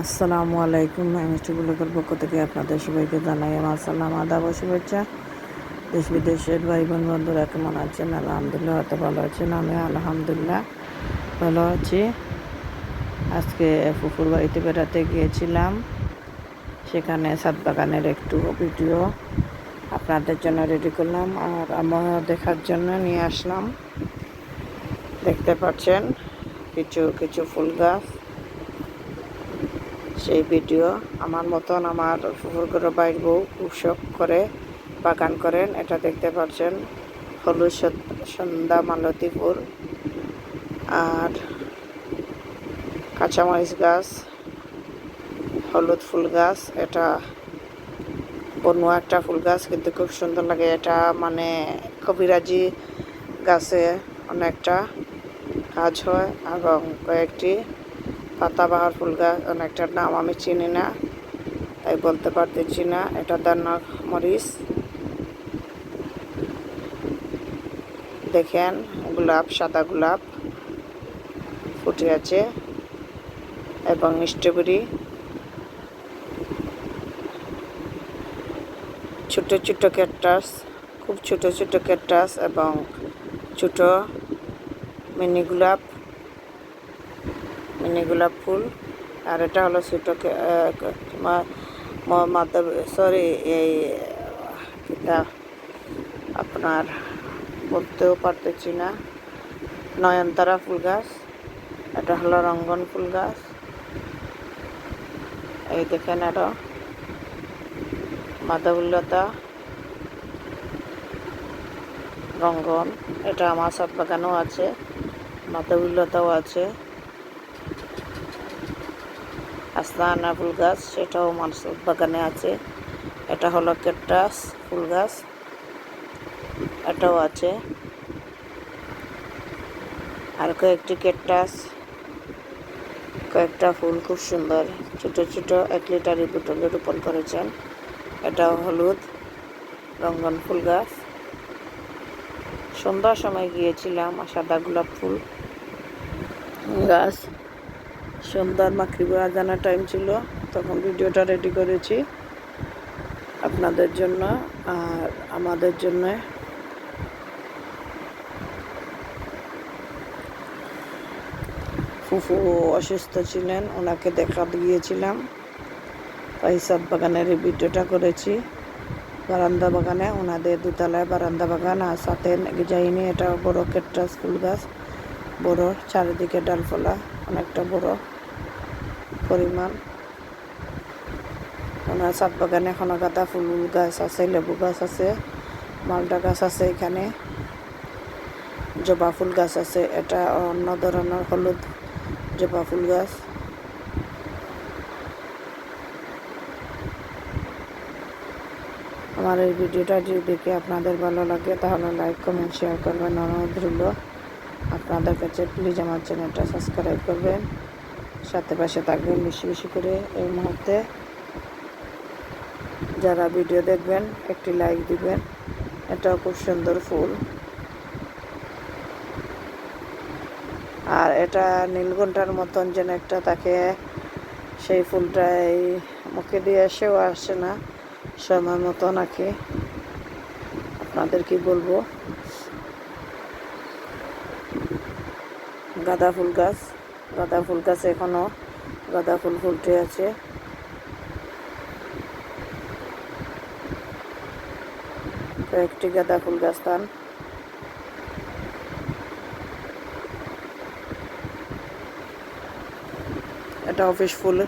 আসসালামু আলাইকুম। আমি স্টুগুলোকের পক্ষ থেকে আপনাদের সবাইকে জানাই আমার সালাম, আদাব ও শুভেচ্ছা। দেশ বিদেশের ভাই বোন বন্ধুরা কেমন আছেন? আলহামদুলিল্লাহ হয়তো ভালো আছেন। আমি আলহামদুলিল্লাহ ভালো আছি। আজকে ফুফুর বাড়িতে বেড়াতে গিয়েছিলাম। সেখানে ছাদ বাগানের একটু ভিডিও আপনাদের জন্য রেডি করলাম আর আমার দেখার জন্য নিয়ে আসলাম। দেখতে পাচ্ছেন কিছু কিছু ফুল গাছ, সেই ভিডিও আমার মতন আমার ফুফুর করে বাইর বউ খুব শখ করে বাগান করেন। এটা দেখতে পাচ্ছেন হলুদ সন্ধ্যা মালতী ফুল আর কাঁচামরিচ গাছ, হলুদ ফুল গাছ। এটা বনুয়া একটা ফুল গাছ, কিন্তু খুব সুন্দর লাগে। এটা মানে কবিরাজি গাছে অনেকটা কাজ হয় এবং কয়েকটি পাতাবাহার ফুল গাছ, অনেকটার নাম আমি চিনি না তাই বলতে পারতেছি না। এটা দানা মরিচ। দেখেন গোলাপ, সাদা গোলাপ ফুটে আছে এবং স্ট্রবেরি, ছোট ছোট ক্যাকটাস, খুব ছোট ছোট ক্যাকটাস এবং ছোট মিনি গোলাপ ফুল। আর এটা হলো ছোট সরি এই আপনার বলতেও পারতেছি না, নয়নতারা ফুল গাছ। এটা হলো রঙ্গন ফুল গাছ। এই দেখেন আরো মাধবীলতা, রঙ্গন। এটা আমার ছাদ বাগানেও আছে, মাধবীলতাও আছে। আস্তানা ফুল গাছ, সেটাও আমার ছাদ বাগানে আছে। এটা হলো ক্যাকটাস ফুল গাছ, এটাও আছে। আর কয়েকটি ক্যাকটাস, কয়েকটা ফুল খুব সুন্দর ছোট ছোট 1 লিটারের বোতলে রোপণ করেছেন। এটাও হলুদ রঙ্গন ফুল গাছ। সন্ধ্যার সময় গিয়েছিলাম, সাদা গোলাপ ফুল গাছ। সন্ধ্যার মাগরিব আজানের টাইম ছিল, তখন ভিডিওটা রেডি করেছি আপনাদের জন্য আর আমাদের জন্য। ফুফু অসুস্থ ছিলেন, ওনাকে দেখা গিয়েছিলাম, তাই ছাদ বাগানের এই ভিডিওটা করেছি। বারান্দা বাগানে, ওনাদের দোতলায় বারান্দা বাগান আর সাথে যাইনি। এটা বড় ক্যাকটাস ফুল গাছ, বড়, চারিদিকে ডালফলা অনেকটা বড় পরিমাণ। ওনার ছাদ বাগানে এখনো গাঁদা ফুল গাছ আছে, লেবু গাছ আছে, মালটা গাছ আছে, এখানে জবা ফুল গাছ আছে। এটা অন্য ধরনের হলুদ জবা ফুল গাছ। আমার এই ভিডিওটা যদি দেখে আপনাদের ভালো লাগে তাহলে লাইক কমেন্ট শেয়ার করবেন, অনুরোধ রইল আপনাদের কাছে। প্লিজ আমার চ্যানেলটা সাবস্ক্রাইব করবেন, সাথে পাশে থাকবেন বেশি বেশি করে। এই মুহূর্তে যারা ভিডিও দেখবেন একটি লাইক দিবেন। এটাও খুব সুন্দর ফুল। আর এটা নীলকণ্ঠার মতন যেন একটা তাকে, সেই ফুলটাই মুখে দিয়ে এসেও আসে না সময় মতো নাকি, আপনাদের কি বলবো। গাঁদা ফুল গাছ এখনো গাঁদা ফুল ফুটে আছে। কয়েকটি গাঁদা ফুল গাছ স্থান। এটা অফিস ফুল।